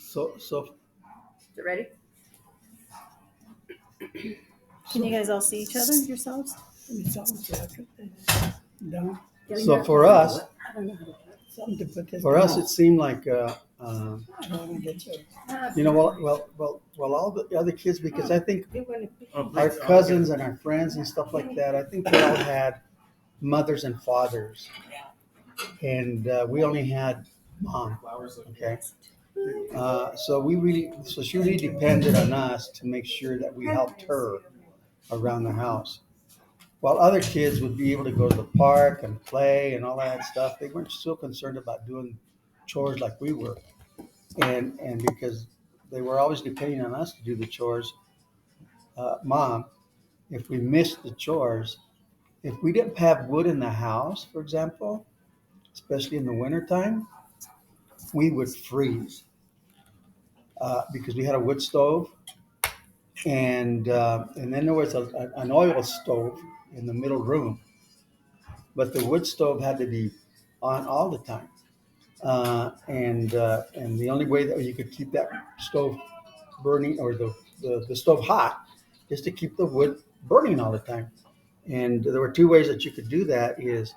So Is it ready? Can you guys all see each other yourselves? Down. so for us, I don't know how to put something to put this. for us, down. it seemed like I don't want to get you. all the other kids, because I think You want to our cousins and our friends and stuff like that, I think they all had mothers and fathers, and we only had mom. Okay, so she really depended on us to make sure that we helped her around the house. While other kids would be able to go to the park and play and all that stuff, they weren't so concerned about doing chores like we were, and because they were always depending on us to do the chores. Mom, if we missed the chores, if we didn't have wood in the house, for example, especially in the wintertime, we would freeze because we had a wood stove, and then there was an oil stove in the middle room, but the wood stove had to be on all the time, and the only way that you could keep that stove burning or the stove hot is to keep the wood burning all the time. And there were two ways that you could do that: is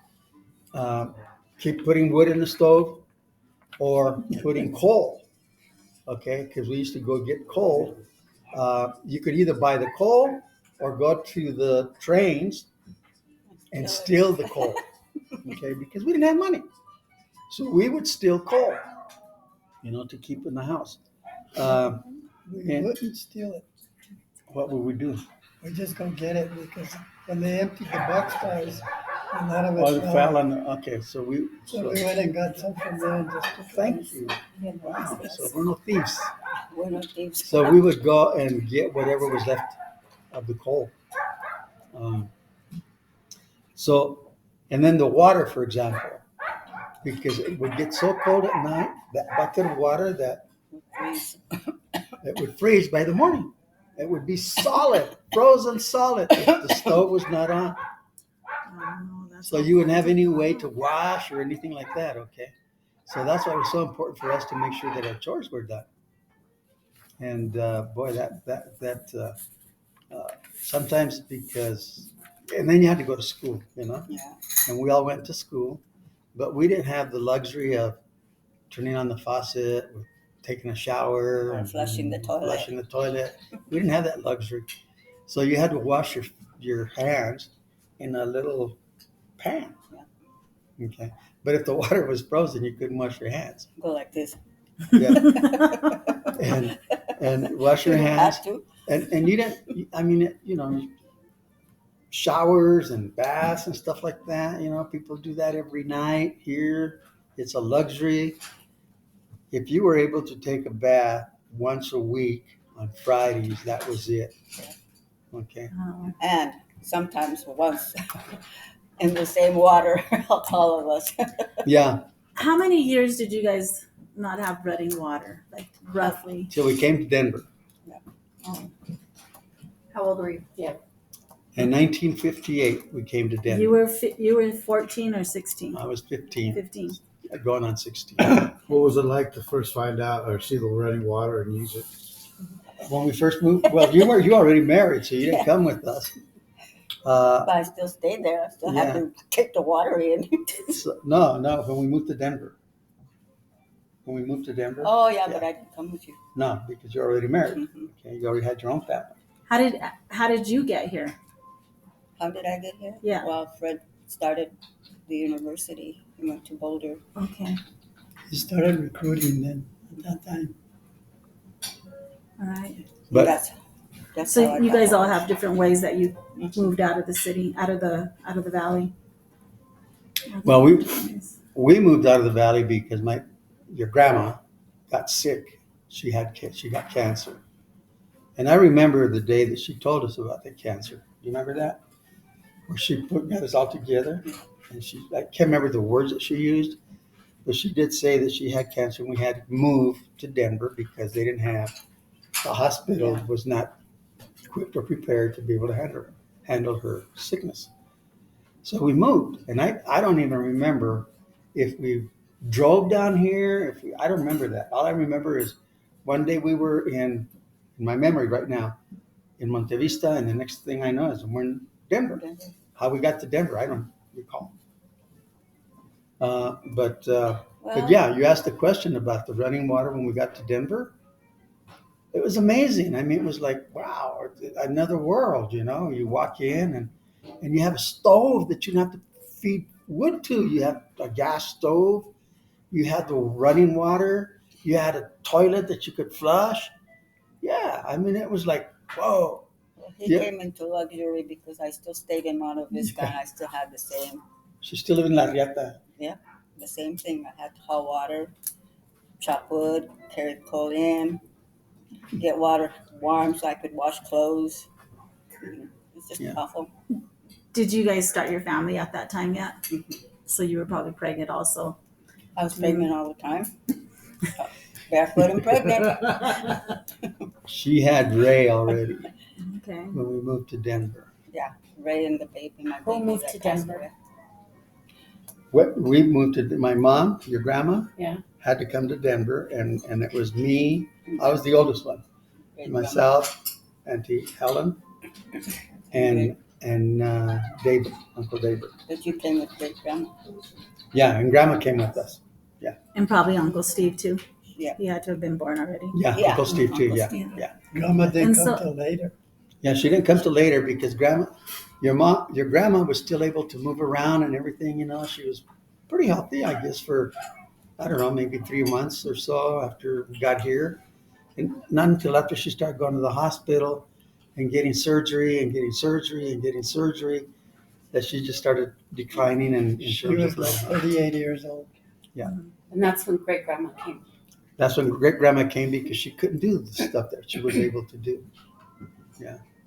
um, keep putting wood in the stove or putting coal. Okay, because we used to go get coal. You could either buy the coal or go to the trains and steal the coal. Okay, because we didn't have money, so we would steal coal, to keep in the house. Um, We And- wouldn't steal it. what would we do? We just go get it because when they emptied the box cars, a lot of Oh, it the foul on the, okay, so So we went and got some from there and just took thank you. Wow, so we're no thieves. We're not thieves. So we would go and get whatever was left of the coal. Um, so, and then the water, for example, because it would get so cold at night, that bucket of water that it would freeze by the morning. It would be solid, frozen solid if the stove was not on. Oh, that's So you wouldn't have any way to wash or anything like that, okay? So that's why it was so important for us to make sure that our chores were done. And boy, sometimes because, and then you had to go to school, Yeah. and we all went to school, but we didn't have the luxury of turning on the faucet, or taking a shower, Or flushing the toilet. flushing the toilet. We didn't have that luxury, so you had to wash your hands in a little pan. Okay, but if the water was frozen, you couldn't wash your hands. Go like this. Yeah, and wash your You hands, had to. and you didn't. I mean, showers and baths and stuff like that. People do that every night. Here, it's a luxury. If you were able to take a bath once a week on Fridays, that was it. Okay. Oh. And sometimes once in the same water, all of us. Yeah, How many years did you guys not have running water? Like roughly? till we came to Denver Oh. How old were you? Yeah. in 1958. We came to Denver. You were 14 or 16? I was 15, 15. going on 16. What was it like to first find out or see the running water and use it? When we first moved, well, you already married, so you didn't come with us. But I still stayed there. I still Yeah. had to take the water in. No, when we moved to Denver. Oh, yeah, but I didn't come with you. No, because you're already married. Mhm. Okay, you already had your own family. How did you get here? How did I get here? Yeah. Well, Fred started the university. He went to Boulder. Okay. He started recruiting then at that time. All right. But- that's how So I you got guys out. all have different ways that you Mhm. moved out of the city, out of the valley. Well, we moved out of the valley because your grandma got sick. She got cancer, and I remember the day that she told us about the cancer. Do you remember that? Where she got us all together, and I can't remember the words that she used, but she did say that she had cancer, and we had to move to Denver because they didn't have the hospital was not equipped or prepared to be able to handle her sickness. So we moved, and I don't even remember if we drove down here. I don't remember that. All I remember is one day we were in my memory right now, in Monte Vista, and the next thing I know is we're in Denver. How we got to Denver, I don't recall. But Well, yeah, you asked the question about the running water when we got to Denver. It was amazing. I mean, it was like, wow, another world, you know. You walk in and you have a stove that you don't have to feed wood to. You have a gas stove. You had the running water. You had a toilet that you could flush. Yeah, I mean, it was like, whoa. he Yeah. came into luxury because I still stayed in Monte Vista and I still had the same, She's still living in La Riata. the same thing. I had hot water, chop wood, carry coal in, get water warm so I could wash clothes. It's just Yeah. awful. Did you guys start your family at that time yet? So you were probably pregnant also. I was pregnant all the time. Barefoot and pregnant. She had Ray already Okay. when we moved to Denver. Ray and the baby, my Who baby moved that to passed Denver? away. We moved to my mom, your grandma, Yeah. had to come to Denver, and it was me. I was the oldest one. Great Myself, Auntie Helen, and David, Uncle David. grandma. But you came with great grandma. Yeah, and Grandma came with us. And probably Uncle Steve too. Yeah. He had to have been born already. Yeah, Yeah, Uncle Steve too. Uncle Yeah, Steve. yeah, Grandma didn't And come so- till later. yeah. She didn't come till later because your grandma was still able to move around and everything. You know, she was pretty healthy, I guess, for I don't know, maybe 3 months or so after we got here, and not until after she started going to the hospital and getting surgery and getting surgery and getting surgery that she just started declining and She was like 38 years old. And that's when great grandma came. That's when great grandma came because she couldn't do the stuff that she was able to do.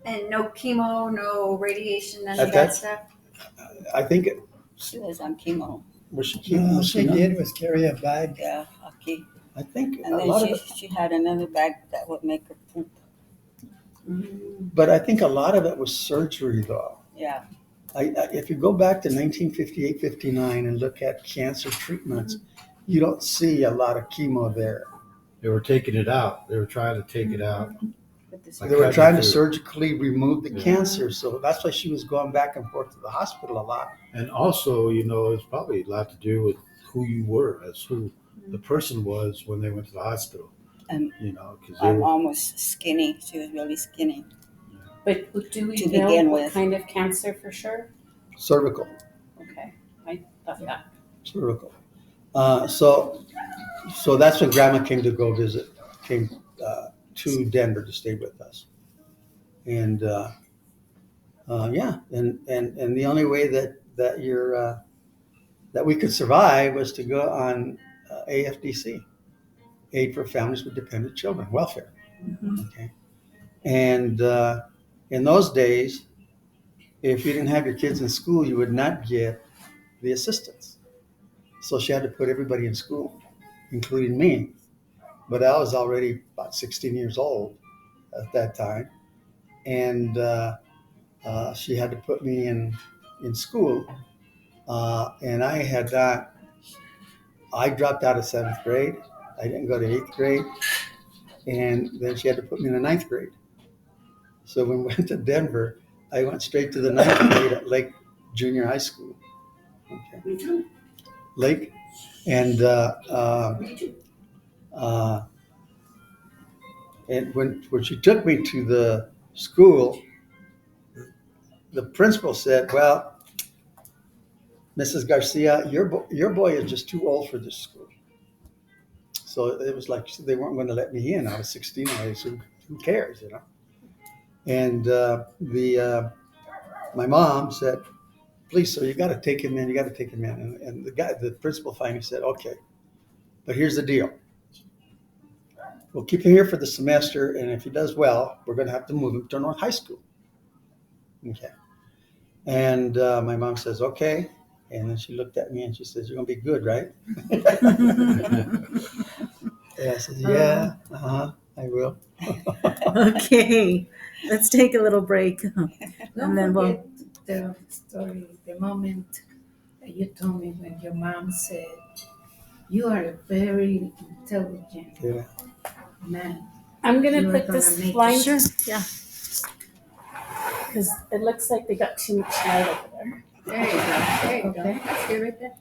And no chemo, no radiation, none At of that that- stuff. I think it She was on chemo. was she. All Was she she not? did was carry a bag. Yeah, Aki. I think And a then lot of it, she had another bag that would make her poop. but I think a lot of it was surgery though. Yeah. If you go back to 1958, 59 and look at cancer treatments, you don't see a lot of chemo there. They were taking it out. They were trying to take it out. Like They were cutting trying to through. surgically remove the Yeah. cancer, so that's why she was going back and forth to the hospital a lot. And also, it's probably a lot to do with who you were, as who the person was when they went to the hospital. And Because my mom was skinny. She was really skinny. But do we To know begin what with. kind of cancer for sure? Cervical. Okay. I thought that. Cervical. So that's when Grandma came to go visit, came to Denver to stay with us, and yeah, and the only way that you're that we could survive was to go on AFDC, Aid for Families with Dependent Children, welfare. Okay, and in those days, if you didn't have your kids in school, you would not get the assistance. So she had to put everybody in school, including me. But I was already about 16 years old at that time, and she had to put me in school. And I had not. I dropped out of 7th grade. I didn't go to 8th grade, and then she had to put me in the 9th grade. So when we went to Denver, I went straight to the 9th grade at Lake Junior High School. Okay. Lake, and and when she took me to the school, the principal said, "Well, Mrs. Garcia, your boy is just too old for this school." So it was like they weren't going to let me in. I was 16 already, so who cares, And my mom said, "Please, sir, you got to take him in. You got to take him in." And the principal finally said, "Okay, but here's the deal. We'll keep him here for the semester, and if he does well, we're going to have to move him to North High School." Okay. And my mom says, "Okay." And then she looked at me and she says, "You're going to be good, right?" And I said, "Yeah, I will." Okay, let's take a little break. Don't And then we'll- forget the story, the moment that you told me when your mom said, "You are very intelligent." Yeah. Man. I'm gonna You were put gonna this make it. blind. Sure. Yeah. Because it looks like they got too much light over there. There you go. There you Okay. go. That's good right there.